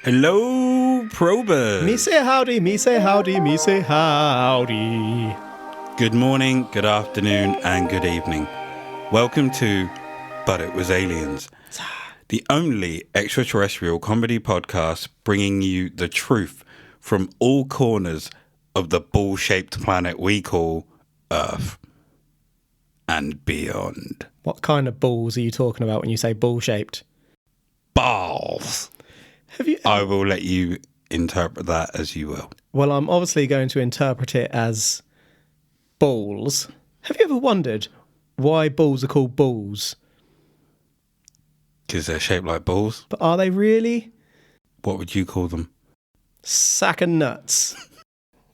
Hello, probers. Me say howdy, me say howdy, me say howdy. Good morning, good afternoon, and good evening. Welcome to But It Was Aliens, the only extraterrestrial comedy podcast bringing you the truth from all corners of the ball-shaped planet we call Earth and beyond. What kind of balls are you talking about when you say ball-shaped? Balls. I will let you interpret that as you will. Well, I'm obviously going to interpret it as balls. Have you ever wondered why balls are called balls? Because they're shaped like balls. But are they really? What would you call them? Sack of nuts.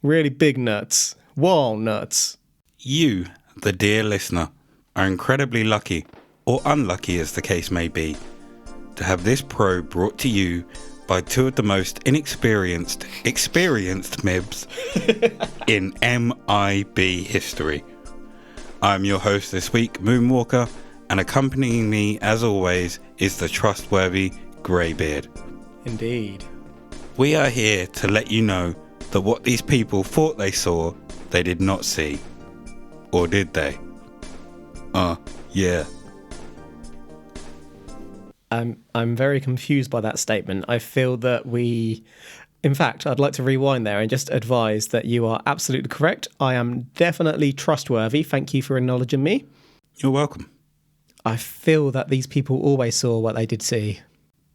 Really big nuts. Walnuts. You, the dear listener, are incredibly lucky, or unlucky as the case may be, to have this probe brought to you by two of the most experienced MIBs in MIB history. I'm your host this week, Moonwalker, and accompanying me, as always, is the trustworthy Greybeard. Indeed. We are here to let you know that what these people thought they saw, they did not see. Or did they? Yeah. I'm very confused by that statement. I feel that in fact, I'd like to rewind there and just advise that you are absolutely correct. I am definitely trustworthy. Thank you for acknowledging me. You're welcome. I feel that these people always saw what they did see.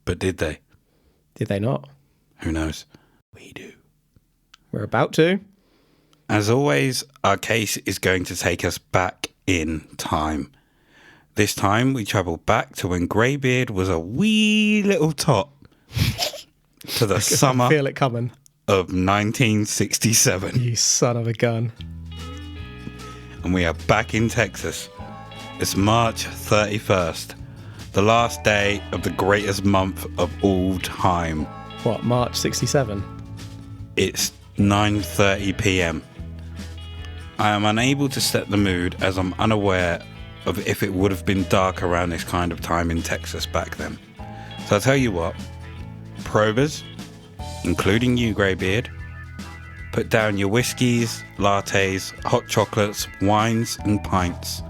But did they? Did they not? Who knows? We do. We're about to. As always, our case is going to take us back in time. This time we travel back to when Greybeard was a wee little tot to the summer I feel it coming. of 1967. You son of a gun. And we are back in Texas. It's March 31st, the last day of the greatest month of all time. What, March 67? It's 9:30 p.m. I am unable to set the mood as I'm unaware of if it would have been dark around this kind of time in Texas back then. So I'll tell you what, probers, including you, Greybeard, put down your whiskies, lattes, hot chocolates, wines and pints.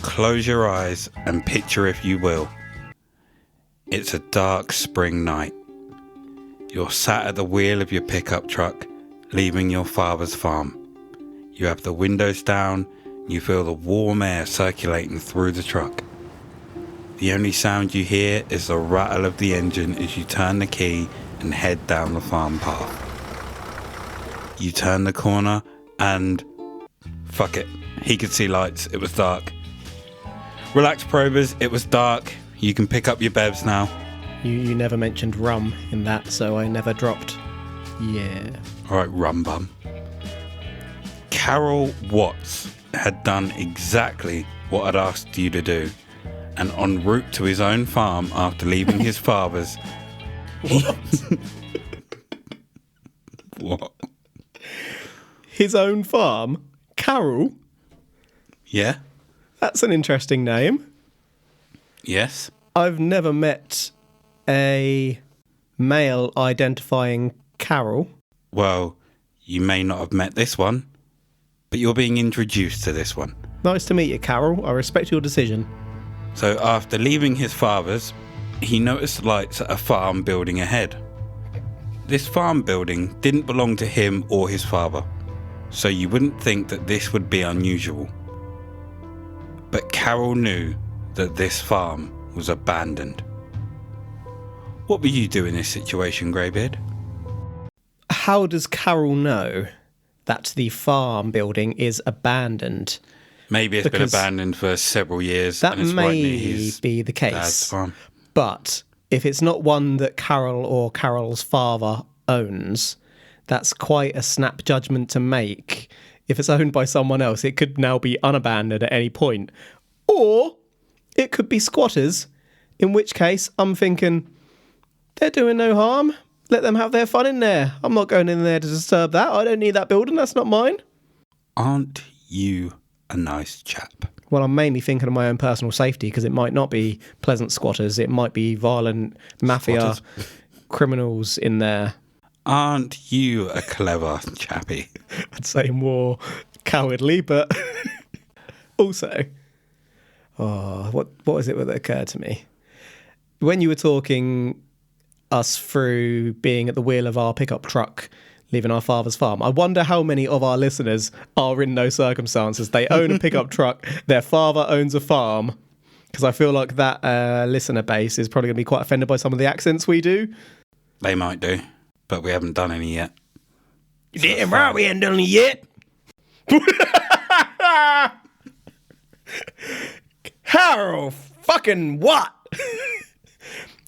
Close your eyes and picture, if you will. It's a dark spring night. You're sat at the wheel of your pickup truck, leaving your father's farm. You have the windows down. You feel the warm air circulating through the truck. The only sound you hear is the rattle of the engine as you turn the key and head down the farm path. You turn the corner and... fuck it. He could see lights. It was dark. Relax, probers. It was dark. You can pick up your bevs now. You never mentioned rum in that, so I never dropped. Yeah. Alright, rum bum. Carroll Watts had done exactly what I'd asked you to do, and en route to his own farm after leaving his father's... What? What? His own farm? Carroll? Yeah? That's an interesting name. Yes? I've never met a male identifying Carroll. Well, you may not have met this one, but you're being introduced to this one. Nice to meet you, Carroll. I respect your decision. So after leaving his father's, he noticed lights at a farm building ahead. This farm building didn't belong to him or his father, so you wouldn't think that this would be unusual. But Carroll knew that this farm was abandoned. What would you do in this situation, Greybeard? How does Carroll know that the farm building is abandoned? Maybe it's been abandoned for several years. That and it's may right near his be the dad's case. farm. But if it's not one that Carroll or Carroll's father owns, that's quite a snap judgment to make. If it's owned by someone else, it could now be unabandoned at any point. Or it could be squatters, in which case I'm thinking, they're doing no harm. Let them have their fun in there. I'm not going in there to disturb that. I don't need that building. That's not mine. Aren't you a nice chap? Well, I'm mainly thinking of my own personal safety because it might not be pleasant squatters. It might be violent mafia, criminals in there. Aren't you a clever chappy? I'd say more cowardly, but also, what was it that occurred to me? When you were talking us through being at the wheel of our pickup truck, leaving our father's farm, I wonder how many of our listeners are in those circumstances. They own a pickup truck, their father owns a farm, because I feel like that listener base is probably going to be quite offended by some of the accents we do. They might do, but we haven't done any yet. Damn right, we ain't done it yet. Carroll, fucking what?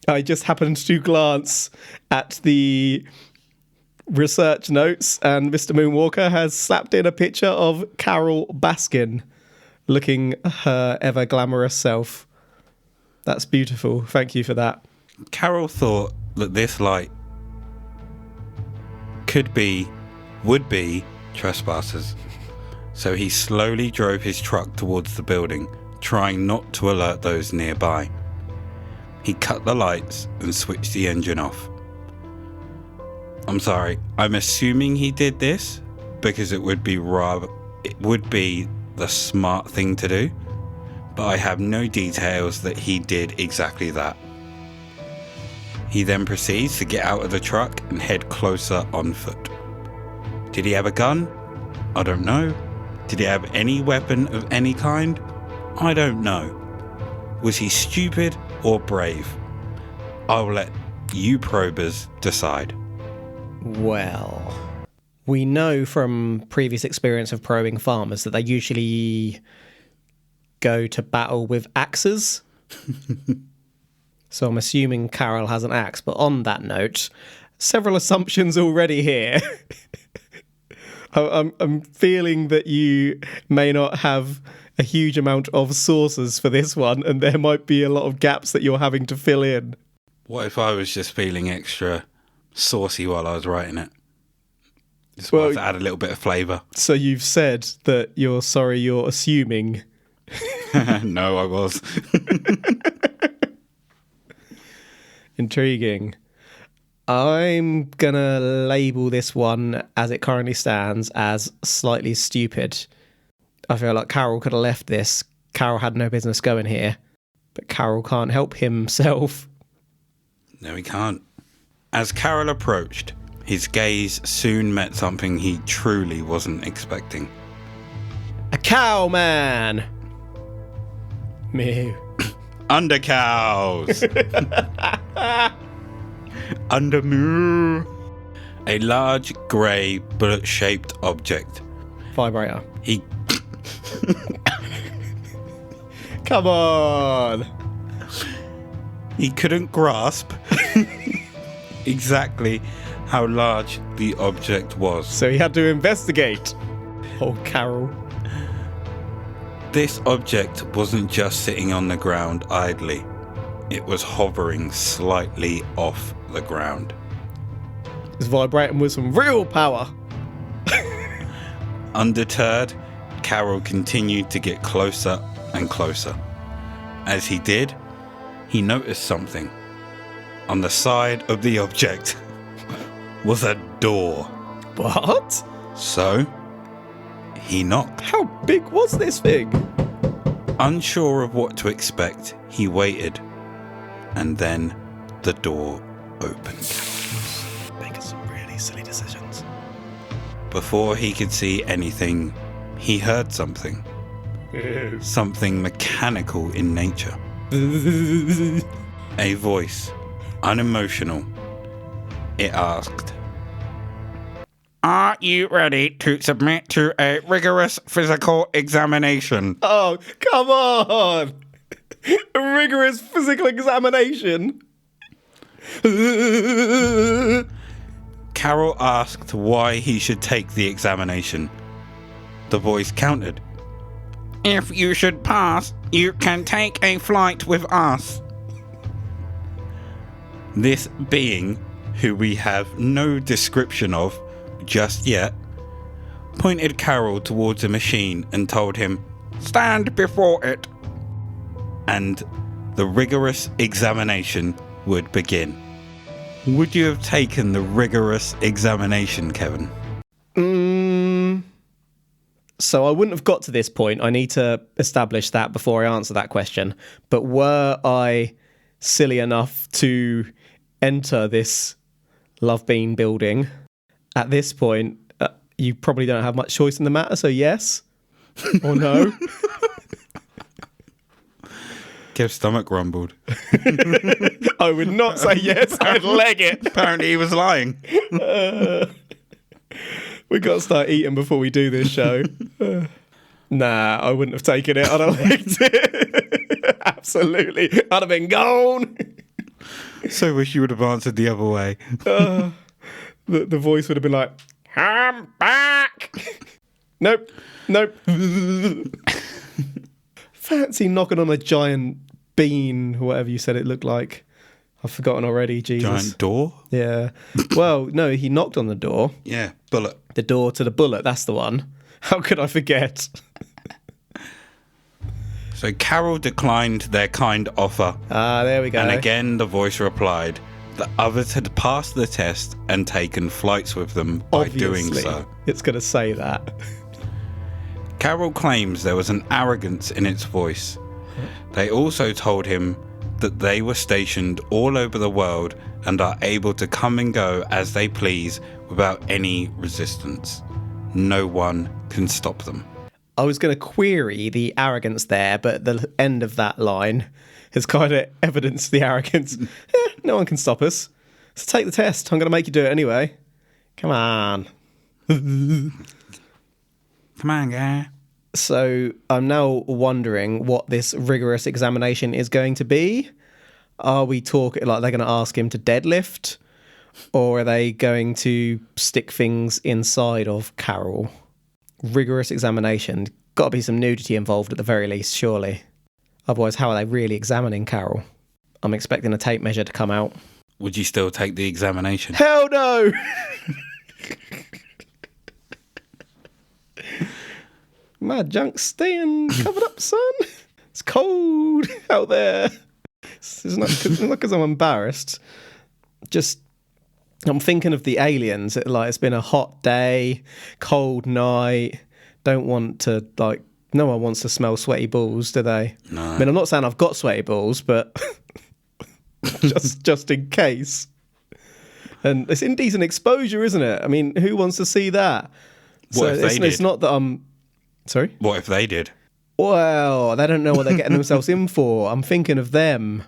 I just happened to glance at the research notes, and Mr. Moonwalker has slapped in a picture of Carroll Baskin looking her ever glamorous self. That's beautiful. Thank you for that. Carroll thought that this light would be trespassers. So he slowly drove his truck towards the building, trying not to alert those nearby. He cut the lights and switched the engine off. I'm sorry, I'm assuming he did this because it would be the smart thing to do, but I have no details that he did exactly that. He then proceeds to get out of the truck and head closer on foot. Did he have a gun? I don't know. Did he have any weapon of any kind? I don't know. Was he stupid or brave? I'll let you probers decide. Well, we know from previous experience of probing farmers that they usually go to battle with axes. So I'm assuming Carroll has an axe. But on that note, several assumptions already here. I'm feeling that you may not have a huge amount of sources for this one, and there might be a lot of gaps that you're having to fill in. What if I was just feeling extra saucy while I was writing it? Just wanted to add a little bit of flavour. So you've said that you're sorry you're assuming. No, I was. Intriguing. I'm going to label this one, as it currently stands, as slightly stupid. I feel like Carroll could have left this. Carroll had no business going here. But Carroll can't help himself. No, he can't. As Carroll approached, his gaze soon met something he truly wasn't expecting. A cow man! Mew. Under cows! Under moo! A large, grey, bullet-shaped object. Vibrator. He... Come on! He couldn't grasp exactly how large the object was. So he had to investigate. Oh, Carroll. This object wasn't just sitting on the ground idly. It was hovering slightly off the ground. It's vibrating with some real power. Undeterred, Carroll continued to get closer and closer. As he did, he noticed something. On the side of the object was a door. What? So, he knocked. How big was this thing? Unsure of what to expect, he waited. And then the door opened. Making some really silly decisions. Before he could see anything, he heard something. Something mechanical in nature. A voice, unemotional. It asked, "Are you ready to submit to a rigorous physical examination?" Oh, come on! A rigorous physical examination? Carroll asked why he should take the examination. The voice countered, "If you should pass, you can take a flight with us." This being, who we have no description of just yet, pointed Carroll towards a machine and told him, "Stand before it." And the rigorous examination would begin. Would you have taken the rigorous examination, Kevin? So I wouldn't have got to this point. I need to establish that before I answer that question. But were I silly enough to enter this Love Bean building, at this point, you probably don't have much choice in the matter, so yes or no. Kev's stomach rumbled. I would not say yes, I'd leg it. Apparently he was lying. We've got to start eating before we do this show. Nah, I wouldn't have taken it. I'd have legged it. Absolutely. I'd have been gone. So wish you would have answered the other way. The voice would have been like, I'm back. Nope. Fancy knocking on a giant bean, whatever you said it looked like. I've forgotten already, Jesus. Giant door? Yeah. Well, no, he knocked on the door. Yeah, bullet. The door to the bullet, that's the one. How could I forget? So Carroll declined their kind offer. Ah, there we go. And again the voice replied that others had passed the test and taken flights with them by doing so. It's going to say that. Carroll claims there was an arrogance in its voice. They also told him that they were stationed all over the world and are able to come and go as they please without any resistance. No one can stop them. I was going to query the arrogance there, but the end of that line has kind of evidenced the arrogance. No one can stop us. So take the test. I'm going to make you do it anyway. Come on. Come on, guy. So I'm now wondering what this rigorous examination is going to be. Are we talking like they're going to ask him to deadlift, or are they going to stick things inside of Carroll? Rigorous examination. Got to be some nudity involved at the very least, surely. Otherwise, how are they really examining Carroll? I'm expecting a tape measure to come out. Would you still take the examination? Hell no! My junk's staying covered up, son. It's cold out there. It's not because I'm embarrassed. Just, I'm thinking of the aliens. It's been a hot day, cold night. Don't want to, no one wants to smell sweaty balls, do they? No. I mean, I'm not saying I've got sweaty balls, but just in case. And it's indecent exposure, isn't it? I mean, who wants to see that? What if they did? It's not that I'm... Sorry? What if they did? Well, they don't know what they're getting themselves in for. I'm thinking of them.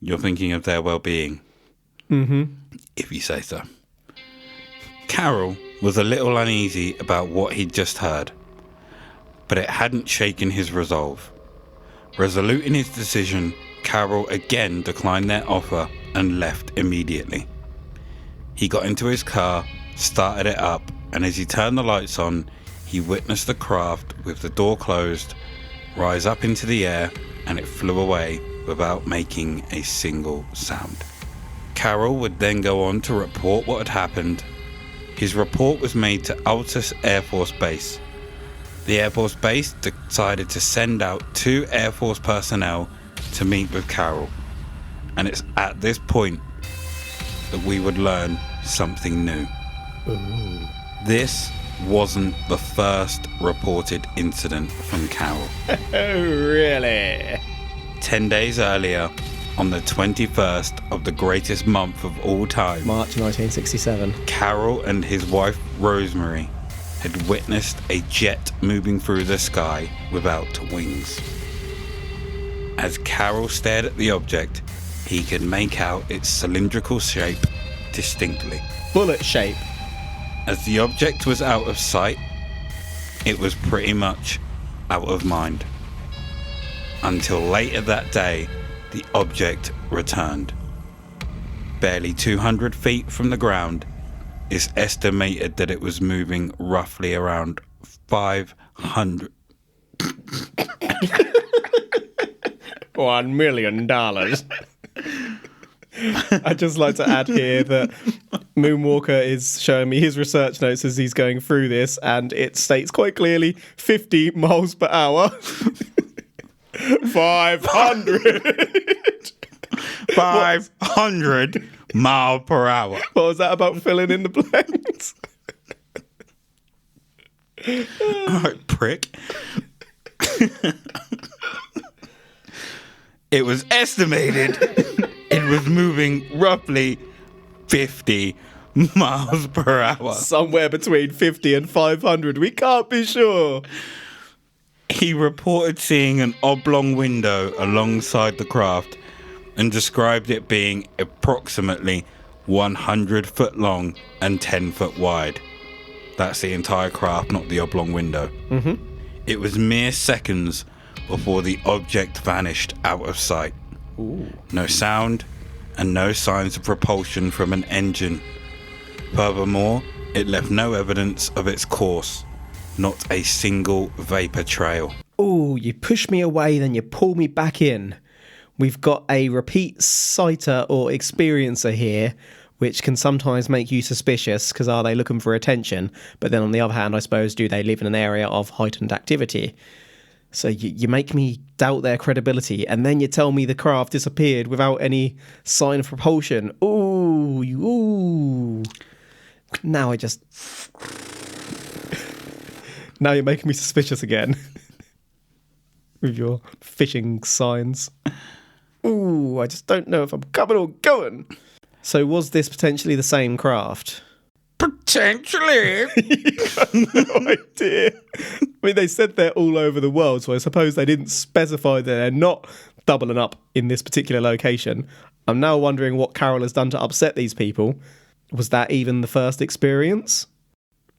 You're thinking of their well-being. Mm-hmm. If you say so. Carroll was a little uneasy about what he'd just heard, but it hadn't shaken his resolve. Resolute in his decision, Carroll again declined their offer and left immediately. He got into his car, started it up, and as he turned the lights on, he witnessed the craft with the door closed rise up into the air, and it flew away without making a single sound. Carroll would then go on to report what had happened. His report was made to Altus Air Force Base. The Air Force Base decided to send out 2 Air Force personnel to meet with Carroll. And it's at this point that we would learn something new. Ooh. This wasn't the first reported incident from Carroll. Oh, really? 10 days earlier, on the 21st of the greatest month of all time, March 1967. Carroll and his wife Rosemary had witnessed a jet moving through the sky without wings. As Carroll stared at the object, he could make out its cylindrical shape distinctly. Bullet shape. As the object was out of sight, it was pretty much out of mind. Until later that day, the object returned. Barely 200 feet from the ground, it's estimated that it was moving roughly around 500... $1 million. I'd just like to add here that Moonwalker is showing me his research notes as he's going through this, and it states quite clearly 50 miles per hour. 500. 500 mile per hour. What was that about filling in the blanks? Oh, prick. It was estimated it was moving roughly 50 miles per hour. Somewhere between 50 and 500. We can't be sure. He reported seeing an oblong window alongside the craft and described it being approximately 100 foot long and 10 foot wide. That's the entire craft, not the oblong window. Mm-hmm. It was mere seconds before the object vanished out of sight. Ooh. No sound and no signs of propulsion from an engine. Furthermore, it left no evidence of its course, not a single vapor trail. Ooh, you push me away, then you pull me back in. We've got a repeat sighter or experiencer here, which can sometimes make you suspicious, because are they looking for attention? But then on the other hand, I suppose, do they live in an area of heightened activity? So you make me doubt their credibility, and then you tell me the craft disappeared without any sign of propulsion. Ooh. Now now you're making me suspicious again. With your fishing signs. Ooh, I just don't know if I'm coming or going. So was this potentially the same craft? Potentially. No idea. I mean, they said they're all over the world, so I suppose they didn't specify that they're not doubling up in this particular location. I'm now wondering what Carroll has done to upset these people. Was that even the first experience?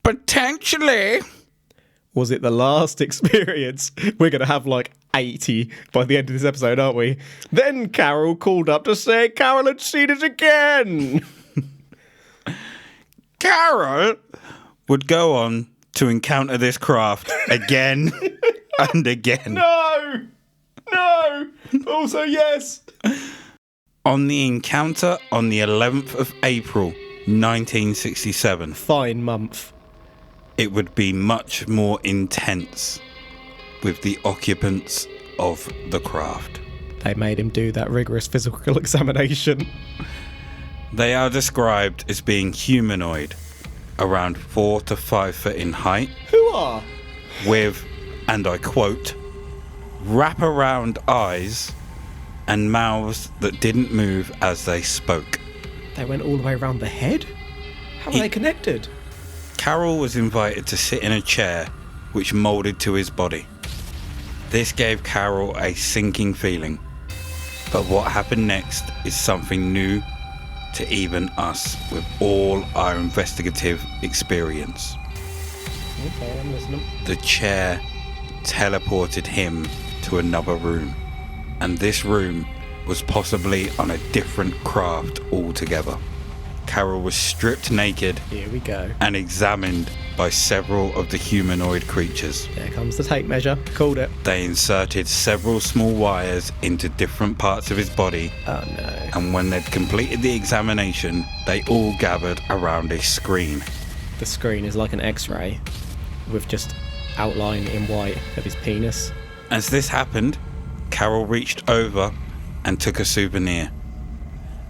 Potentially. Was it the last experience? We're going to have like 80 by the end of this episode, aren't we? Then Carroll called up to say Carroll had seen it again. Carroll would go on to encounter this craft again and again. No! Also, yes. On the encounter on the 11th of April, 1967. Fine month. It would be much more intense with the occupants of the craft. They made him do that rigorous physical examination. They are described as being humanoid, around 4 to 5 foot in height. Who are? With, and I quote, wraparound eyes and mouths that didn't move as they spoke. They went all the way around the head? How are they connected? Carroll was invited to sit in a chair which moulded to his body. This gave Carroll a sinking feeling. But what happened next is something new to even us with all our investigative experience. Okay, I'm listening. The chair teleported him to another room. And this room was possibly on a different craft altogether. Carroll was stripped naked. Here we go. And examined by several of the humanoid creatures. There comes the tape measure. Called it. They inserted several small wires into different parts of his body. Oh no. And when they'd completed the examination, they all gathered around a screen. The screen is like an X-ray with just outline in white of his penis. As this happened, Carroll reached over and took a souvenir.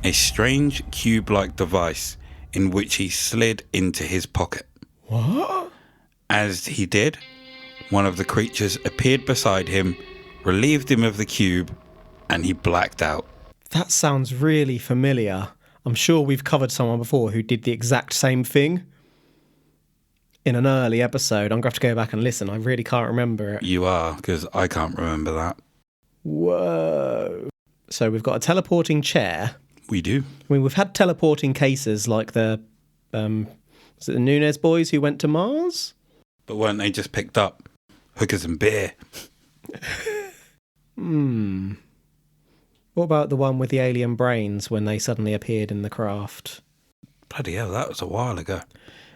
A strange cube-like device in which he slid into his pocket. What? As he did, one of the creatures appeared beside him, relieved him of the cube, and he blacked out. That sounds really familiar. I'm sure we've covered someone before who did the exact same thing in an early episode. I'm going to have to go back and listen. I really can't remember it. You are, because I can't remember that. Whoa. So we've got a teleporting chair. We do. I mean, we've had teleporting cases like the, was it the Nunez boys who went to Mars? But weren't they just picked up? Hookers and beer. What about the one with the alien brains when they suddenly appeared in the craft? Bloody hell, that was a while ago.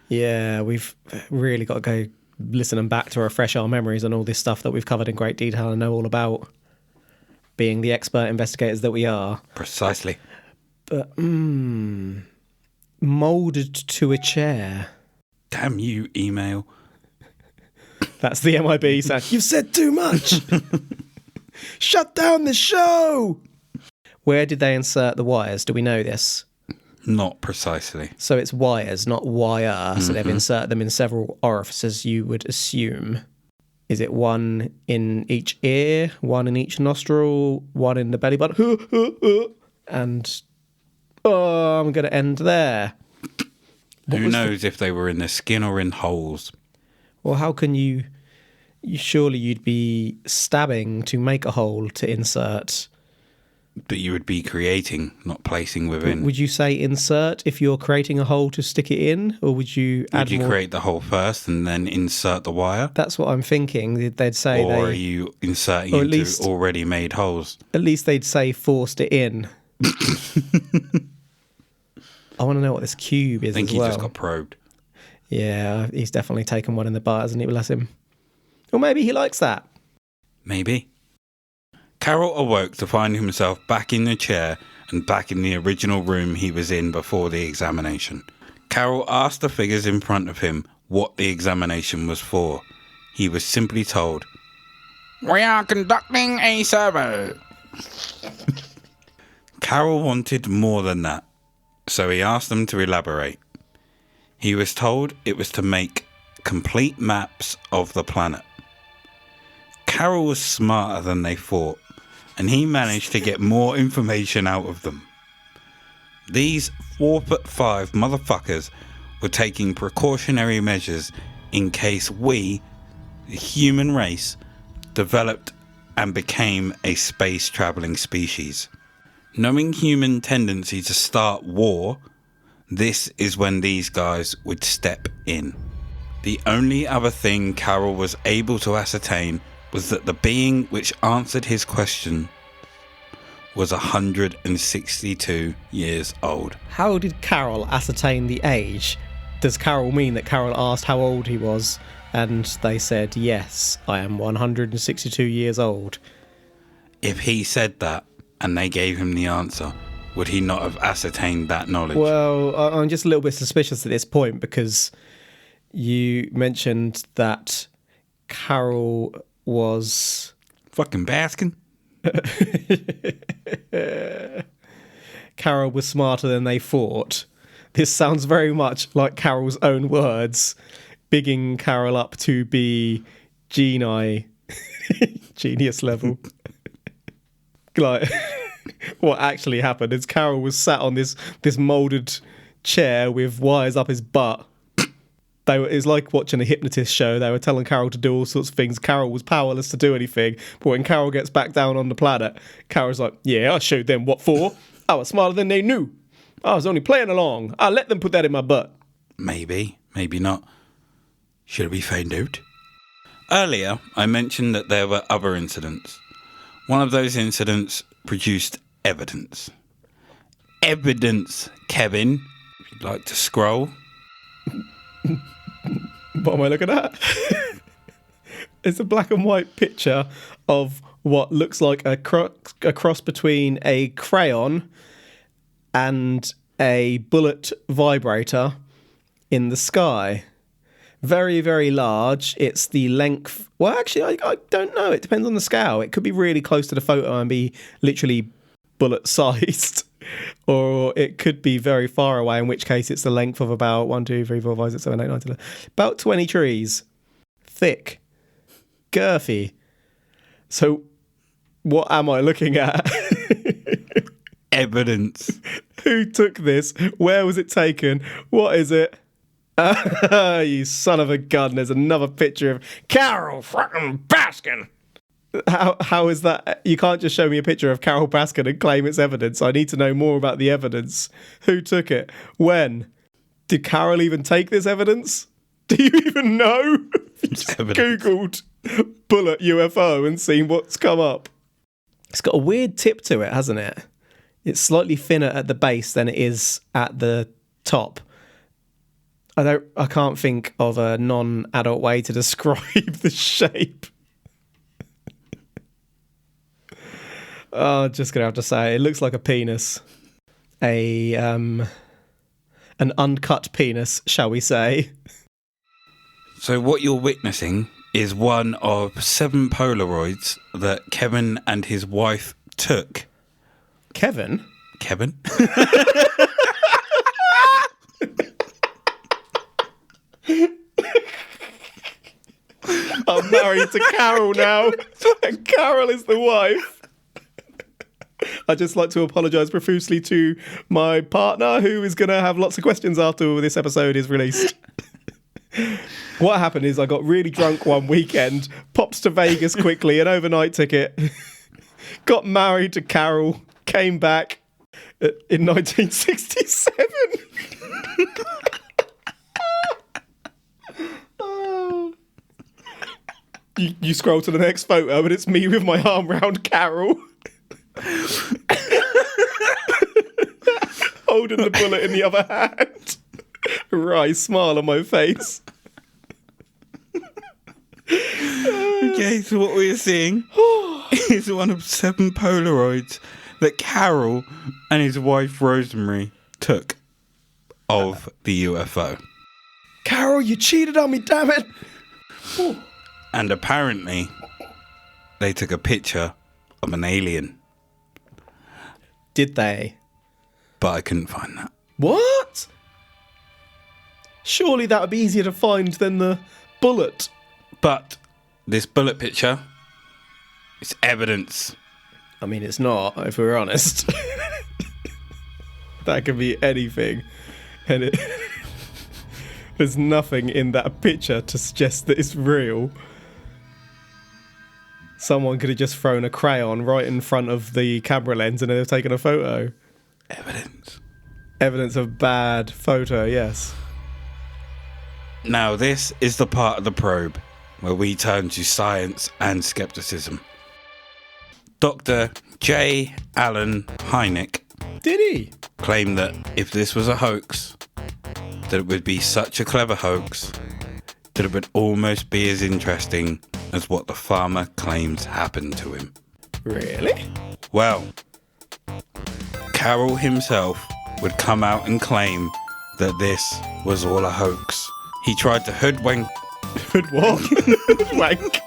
Yeah, we've really got to go listening back to refresh our memories on all this stuff that we've covered in great detail and know all about, being the expert investigators that we are. Precisely. But, moulded to a chair. Damn you, email. That's the MIB saying, you've said too much. Shut down the show. Where did they insert the wires? Do we know this? Not precisely. So it's wires, not wire. So they've inserted them in several orifices, you would assume. Is it one in each ear, one in each nostril, one in the belly button? And, I'm going to end there. Who knows if they were in the skin or in holes? Well, how can you surely you'd be stabbing to make a hole to insert. But you would be creating, not placing within. Would you say insert if you're creating a hole to stick it in? Or would you add more? Create the hole first and then insert the wire? That's what I'm thinking. They'd say Or are you inserting or at into least- already made holes? At least they'd say forced it in. I want to know what this cube is I think as he well. just got probed. Yeah, he's definitely taken one in the butt, hasn't he? Bless him. Or maybe he likes that. Maybe. Carroll awoke to find himself back in the chair and back in the original room he was in before the examination. Carroll asked the figures in front of him what the examination was for. He was simply told, "We are conducting a survey." Carroll wanted more than that, so he asked them to elaborate. He was told it was to make complete maps of the planet. Carroll was smarter than they thought, and he managed to get more information out of them. These 4'5" motherfuckers were taking precautionary measures in case we, the human race, developed and became a space-travelling species. Knowing human tendency to start war, this is when these guys would step in. The only other thing Carroll was able to ascertain was that the being which answered his question was 162 years old. How did Carroll ascertain the age? Does Carroll mean that Carroll asked how old he was and they said, yes, I am 162 years old? If he said that and they gave him the answer, would he not have ascertained that knowledge? Well, I'm just a little bit suspicious at this point because you mentioned that Carroll was... Fucking Baskin. Carroll was smarter than they thought. This sounds very much like Carroll's own words, bigging Carroll up to be genius level. Like, what actually happened is Carroll was sat on this moulded chair with wires up his butt. It was like watching a hypnotist show. They were telling Carroll to do all sorts of things. Carroll was powerless to do anything. But when Carroll gets back down on the planet, Carroll's like, yeah, I showed them what for. I was smarter than they knew. I was only playing along. I let them put that in my butt. Maybe, maybe not. Should we find out? Earlier, I mentioned that there were other incidents. One of those incidents produced evidence. Evidence, Kevin. If you'd like to scroll. What am I looking at? It's a black and white picture of what looks like a cross between a crayon and a bullet vibrator in the sky. Very, very large. It's the length... Well, actually, I don't know. It depends on the scale. It could be really close to the photo and be literally bullet-sized. Or it could be very far away, in which case it's the length of about 1, 2, 3, 4, 5, 6, 7, 8, 9, 10, 11. About 20 trees. Thick. Girthy. So, what am I looking at? Evidence. Who took this? Where was it taken? What is it? You son of a gun. There's another picture of Carroll fucking Baskin. How is that? You can't just show me a picture of Carroll Baskin and claim it's evidence. I need to know more about the evidence. Who took it? When? Did Carroll even take this evidence? Do you even know? You just Googled bullet UFO and seen what's come up. It's got a weird tip to it, hasn't it? It's slightly thinner at the base than it is at the top. I can't think of a non-adult way to describe the shape. Oh, just gonna have to say, it looks like a penis. An uncut penis, shall we say. So what you're witnessing is one of 7 Polaroids that Kevin and his wife took. Kevin? Kevin? I'm married to Carroll now, and Carroll is the wife. I'd just like to apologise profusely to my partner, who is going to have lots of questions after this episode is released. What happened is I got really drunk one weekend, popped to Vegas quickly, an overnight ticket, got married to Carroll, came back in 1967. You scroll to the next photo and it's me with my arm round Carroll. Holding the bullet in the other hand. Wry smile on my face. Okay, so what we're seeing is one of 7 Polaroids that Carroll and his wife Rosemary took of the UFO. Carroll, you cheated on me, damn it. And apparently, they took a picture of an alien. Did they? But I couldn't find that. What? Surely that would be easier to find than the bullet. But this bullet picture is evidence. I mean, it's not, if we're honest. That could be anything. And there's nothing in that picture to suggest that it's real. Someone could have just thrown a crayon right in front of the camera lens and then they've taken a photo. Evidence. Evidence of bad photo, yes. Now, this is the part of the probe where we turn to science and skepticism. Dr. J. Allen Hynek Did he? claimed that if this was a hoax, that it would be such a clever hoax that it would almost be as interesting as what the farmer claims happened to him. Really? Well, Carroll himself would come out and claim that this was all a hoax. He tried to hoodwink. Hoodwank? Hoodwank?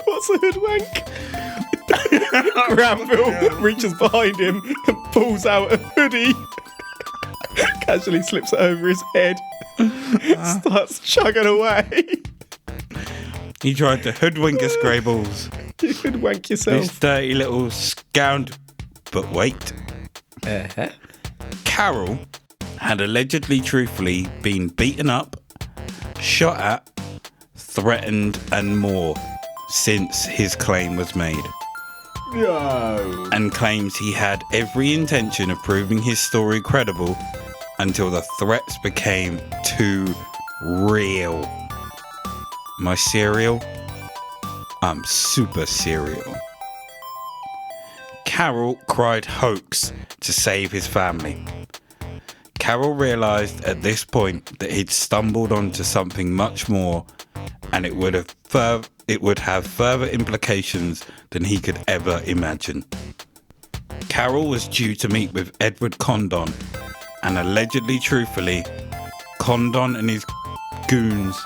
What's a hoodwank? Granville reaches behind him and pulls out a hoodie. Casually slips it over his head. Starts chugging away. He tried to hoodwink us, Greyballs. You hoodwank This yourself. dirty little scoundrel. But wait. Uh-huh. Carroll had allegedly truthfully been beaten up, shot at, threatened and more since his claim was made. No. And claims he had every intention of proving his story credible until the threats became too real. My cereal? I'm super cereal. Carroll cried hoax to save his family. Carroll realised at this point that he'd stumbled onto something much more, and it would have further implications than he could ever imagine. Carroll was due to meet with Edward Condon, and allegedly truthfully, Condon and his goons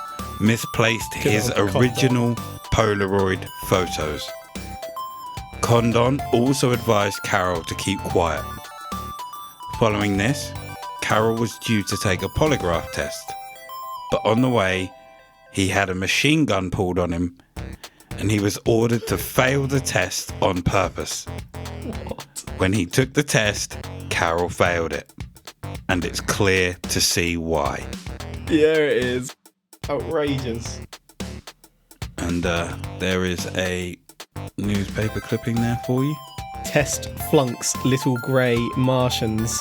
misplaced his original Polaroid photos. Condon also advised Carroll to keep quiet. Following this, Carroll was due to take a polygraph test, but on the way, he had a machine gun pulled on him, and he was ordered to fail the test on purpose. What? When he took the test, Carroll failed it, and it's clear to see why. Yeah, it is. Outrageous. And there is a newspaper clipping there for you. Test flunks little grey Martians.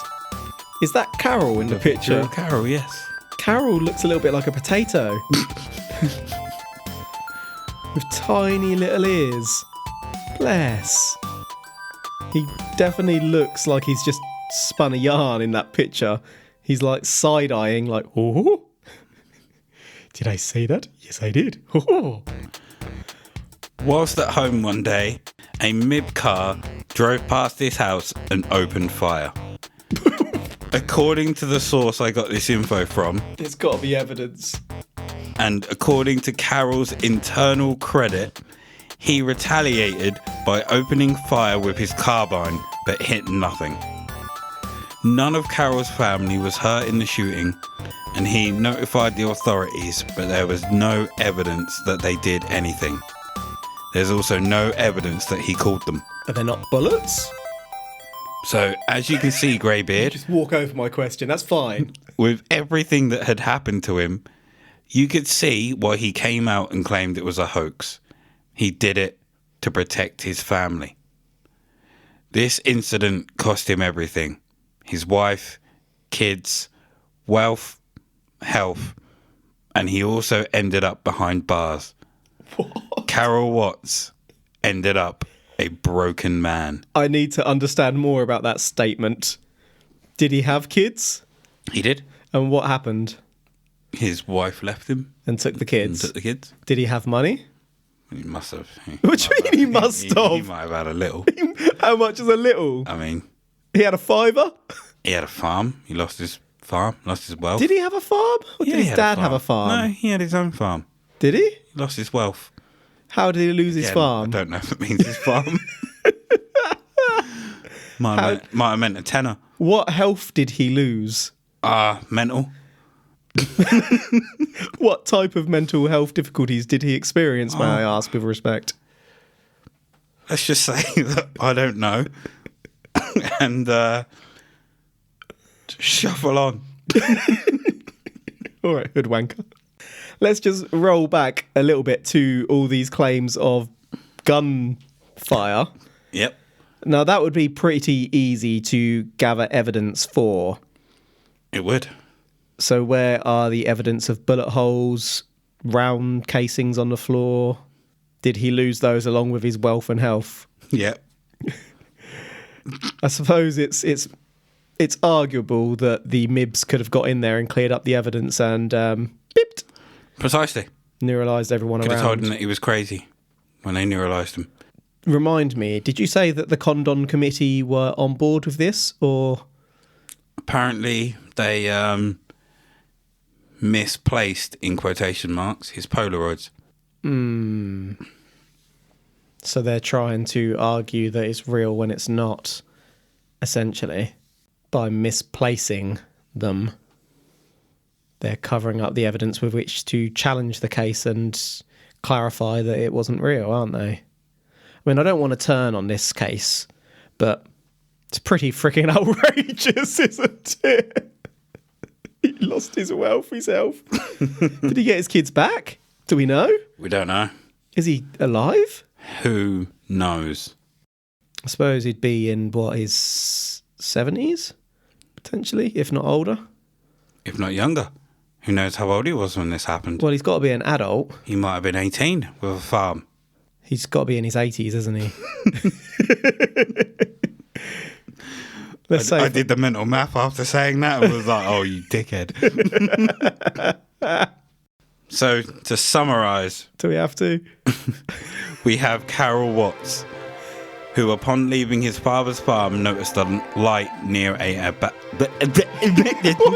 Is that Carroll in the picture? Carroll, yes. Carroll looks a little bit like a potato. With tiny little ears. Bless. He definitely looks like he's just spun a yarn in that picture. He's like side-eyeing, like, oh. Did I say that? Yes, I did. Oh. Whilst at home one day, a MIB car drove past his house and opened fire. According to the source I got this info from, There's got to be evidence. and according to Carroll's internal credit, he retaliated by opening fire with his carbine but hit nothing. None of Carroll's family was hurt in the shooting, and he notified the authorities, but there was no evidence that they did anything. There's also no evidence that he called them. Are they not bullets? So, as you can see, Greybeard, Just walk over my question. That's fine. with everything that had happened to him, you could see why he came out and claimed it was a hoax. He did it to protect his family. This incident cost him everything. His wife, kids, wealth, health, and he also ended up behind bars. What? Carroll Watts ended up a broken man. I need to understand more about that statement. Did he have kids? He did. And what happened? His wife left him And took the and kids? took the kids. Did he have money? He must have. What do you mean he must He have? might have had a little. How much is a little? I mean, He had a fiver? he had a farm. He lost his farm, lost his wealth. Did he have a farm? Or Yeah, did he his had dad have a farm? No, he had his own farm. Did he? He lost his wealth. How did he lose his Yeah, farm? I don't know if it means his farm. might have meant a tenner. What health did he lose? Mental. What type of mental health difficulties did he experience, may I ask with respect? Let's just say that I don't know. And just shuffle on. All right, hoodwanker. Let's just roll back a little bit to all these claims of gunfire. Yep. Now, that would be pretty easy to gather evidence for. It would. So where are the evidence of bullet holes, round casings on the floor? Did he lose those along with his wealth and health? Yep. I suppose it's arguable that the MIBs could have got in there and cleared up the evidence and beeped, Precisely. neuralised everyone Could have told him around. that he was crazy when they neuralised him. Remind me, did you say that the Condon Committee were on board with this, or...? Apparently, they misplaced, in quotation marks, his Polaroids. So they're trying to argue that it's real when it's not, essentially. By misplacing them, they're covering up the evidence with which to challenge the case and clarify that it wasn't real, aren't they? I mean, I don't want to turn on this case, but it's pretty freaking outrageous, isn't it? He lost his wealth, his health. Did he get his kids back? Do we know? We don't know. Is he alive? Who knows? I suppose he'd be in, what, his 70s? Potentially, if not older. If not younger. Who knows how old he was when this happened? Well, he's got to be an adult. He might have been 18 with a farm. He's got to be in his 80s, isn't he? Let's say I did the mental math after saying that and was like, oh, you dickhead. So, to summarise, Do we have to? we have Carroll Watts, who upon leaving his father's farm noticed a light near What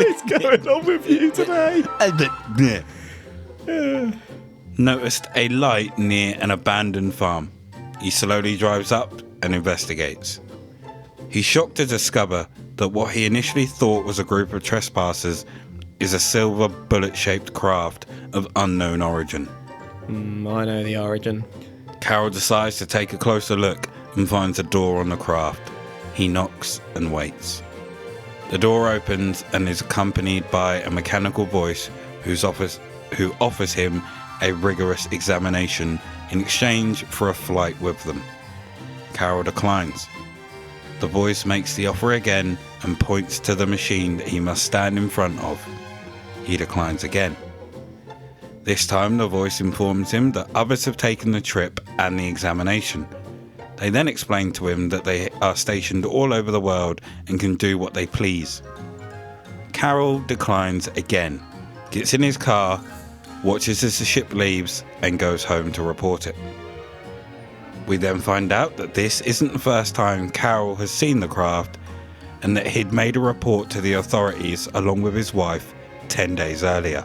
is going on with you today? noticed a light near an abandoned farm. He slowly drives up and investigates. He's shocked to discover that what he initially thought was a group of trespassers is a silver bullet-shaped craft of unknown origin. I know the origin. Carroll decides to take a closer look and finds a door on the craft. He knocks and waits. The door opens and is accompanied by a mechanical voice who offers him a rigorous examination in exchange for a flight with them. Carroll declines. The voice makes the offer again and points to the machine that he must stand in front of. He declines again. This time the voice informs him that others have taken the trip and the examination. They then explain to him that they are stationed all over the world and can do what they please. Carroll declines again, gets in his car, watches as the ship leaves and goes home to report it. We then find out that this isn't the first time Carroll has seen the craft and that he'd made a report to the authorities along with his wife 10 days earlier.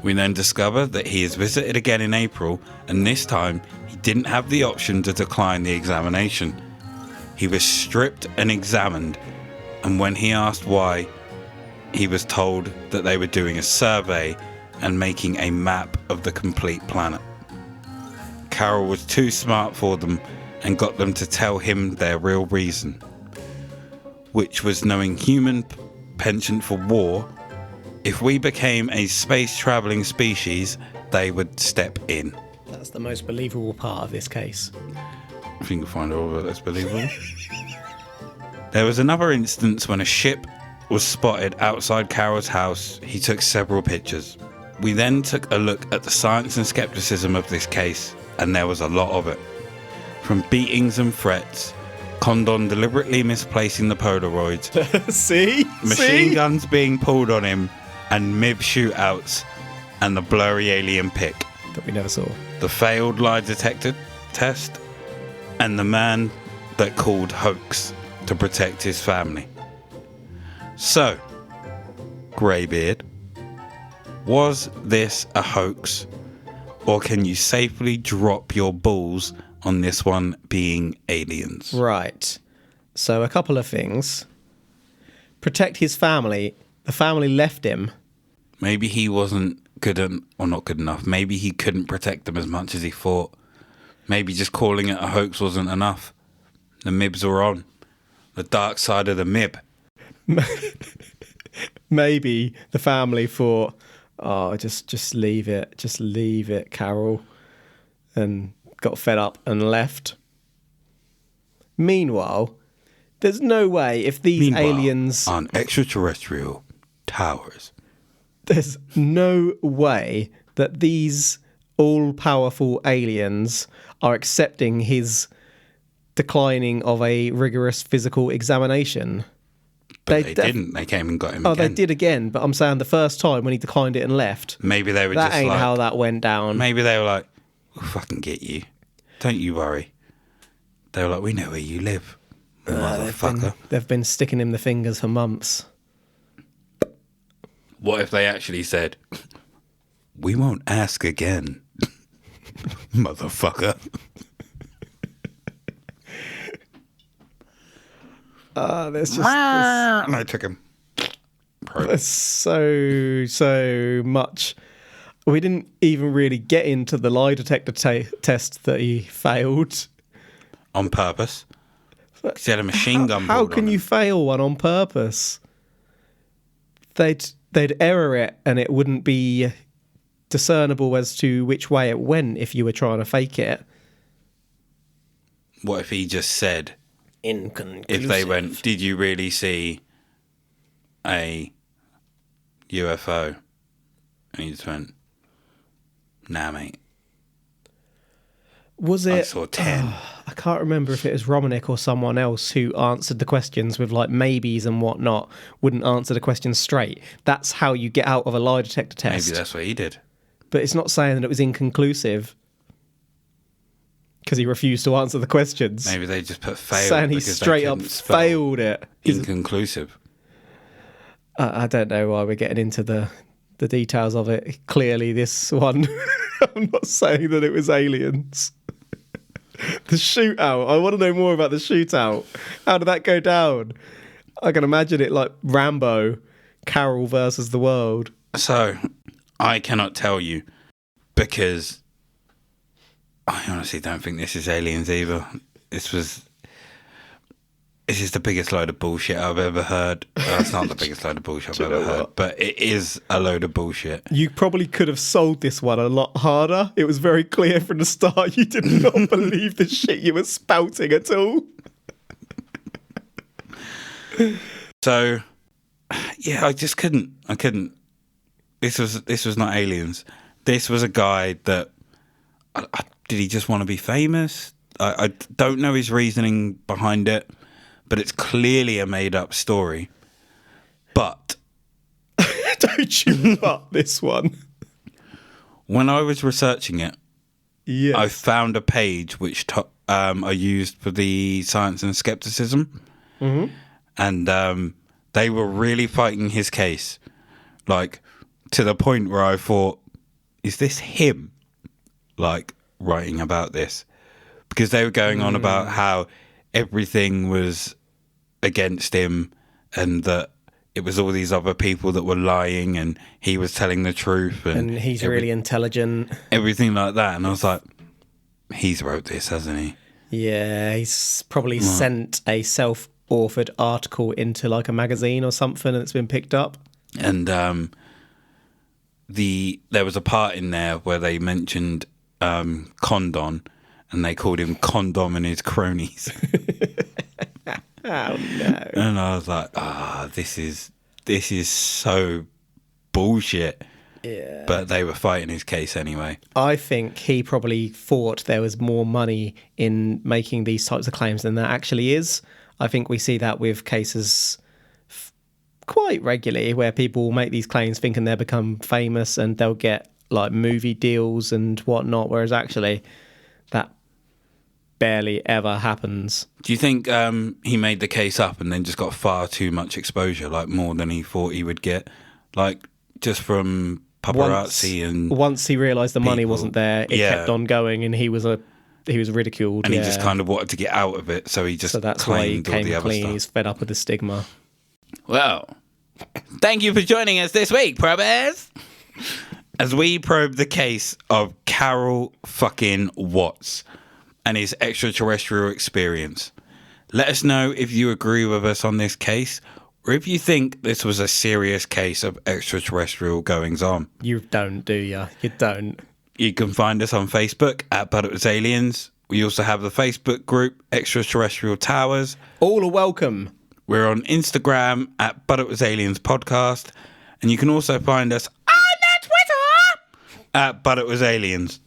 We then discover that he is visited again in April, and this time he didn't have the option to decline the examination. He was stripped and examined, And when he asked why, he was told that they were doing a survey and making a map of the complete planet. Carroll was too smart for them and got them to tell him their real reason, which was knowing human penchant for war. If we became a space-travelling species, they would step in. That's the most believable part of this case. I think you'll find all of it that's believable. There was another instance when a ship was spotted outside Carroll's house. He took several pictures. We then took a look at the science and skepticism of this case, and there was a lot of it. From beatings and threats, Condon deliberately misplacing the Polaroids, machine guns being pulled on him, and MIB shootouts, and the blurry alien pic that we never saw, the failed lie detector test, and the man that called hoax to protect his family. So, Greybeard, was this a hoax, or can you safely drop your balls on this one being aliens? Right. So a couple of things. Protect his family. The family left him. Maybe he wasn't not good enough. Maybe he couldn't protect them as much as he thought. Maybe just calling it a hoax wasn't enough. The MIBs were on. The dark side of the MIB. Maybe the family thought, oh, just leave it, Carroll, and got fed up and left. Meanwhile, there's no way if these aliens on extraterrestrial towers, there's no way that these all-powerful aliens are accepting his declining of a rigorous physical examination. But they didn't. They came and got him again. Oh, they did again, but I'm saying the first time when he declined it and left. Maybe they were that just ain't like... how that went down. Maybe they were like, we'll fucking get you. Don't you worry. They were like, we know where you live, motherfucker. They've been sticking him the fingers for months. What if they actually said, we won't ask again, motherfucker? There's just... And I took him. There's so much. We didn't even really get into the lie detector test that he failed. On purpose. Because he had a machine gun. How can you fail one on purpose? They'd error it and it wouldn't be discernible as to which way it went if you were trying to fake it. What if he just said, inconclusive? If they went, did you really see a UFO? And he just went, nah, mate. Was it? I saw 10. I can't remember if it was Romanik or someone else who answered the questions with like maybes and whatnot, wouldn't answer the questions straight. That's how you get out of a lie detector test. Maybe that's what he did. But it's not saying that it was inconclusive because he refused to answer the questions. Maybe they just put failed. Saying he straight up failed it. Inconclusive. I don't know why we're getting into the details of it. Clearly this one, I'm not saying that it was aliens. The shootout. I want to know more about the shootout. How did that go down? I can imagine it like Rambo, Carroll versus the world. So, I cannot tell you because I honestly don't think this is aliens either. This is the biggest load of bullshit I've ever heard. Well, it's not the biggest load of bullshit I've ever heard, but it is a load of bullshit. You probably could have sold this one a lot harder. It was very clear from the start you did not believe the shit you were spouting at all. So, yeah, I just couldn't. I couldn't. This was not aliens. This was a guy that... did he just want to be famous? I don't know his reasoning behind it. But it's clearly a made-up story. But... Don't you but this one. When I was researching it, yes. I found a page which I used for the science and skepticism. Mm-hmm. And they were really fighting his case. Like, to the point where I thought, is this him? Like, writing about this? Because they were going on about how everything was... against him and that it was all these other people that were lying and he was telling the truth. And he's really intelligent. Everything like that. And I was like, he's wrote this, hasn't he? Yeah, he's probably sent a self-authored article into like a magazine or something and it's been picked up. And there was a part in there where they mentioned Condon, and they called him Condom and his cronies. Oh no! And I was like, this is so bullshit. Yeah. But they were fighting his case anyway. I think he probably thought there was more money in making these types of claims than there actually is. I think we see that with cases quite regularly where people will make these claims thinking they'll become famous and they'll get like movie deals and whatnot, whereas actually that barely ever happens. Do you think he made the case up and then just got far too much exposure, like more than he thought he would get, like just from paparazzi once he realised the money wasn't there, it kept on going, and he was ridiculed, and he just kind of wanted to get out of it, so he just that's why he claimed all the other clean. stuff. He's fed up with the stigma. Well, thank you for joining us this week, probers, as we probe the case of Carroll fucking Watts and his extraterrestrial experience. Let us know if you agree with us on this case, or if you think this was a serious case of extraterrestrial goings on. You don't, do you? You don't. You can find us on Facebook at But It Was Aliens. We also have the Facebook group Extraterrestrial Towers. All are welcome. We're on Instagram at But It Was Aliens Podcast. And you can also find us on Twitter at But It Was Aliens.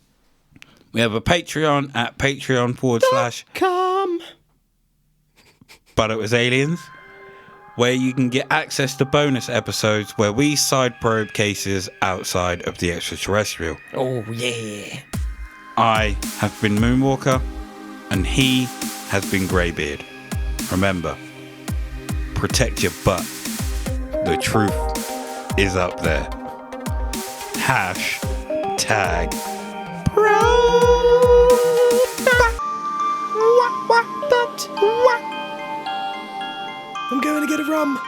We have a Patreon at patreon.com/ But It Was Aliens, where you can get access to bonus episodes where we side probe cases outside of the extraterrestrial. Oh, yeah. I have been Moonwalker, and he has been Greybeard. Remember, protect your butt. The truth is up there. #Pro. I'm going to get a rum.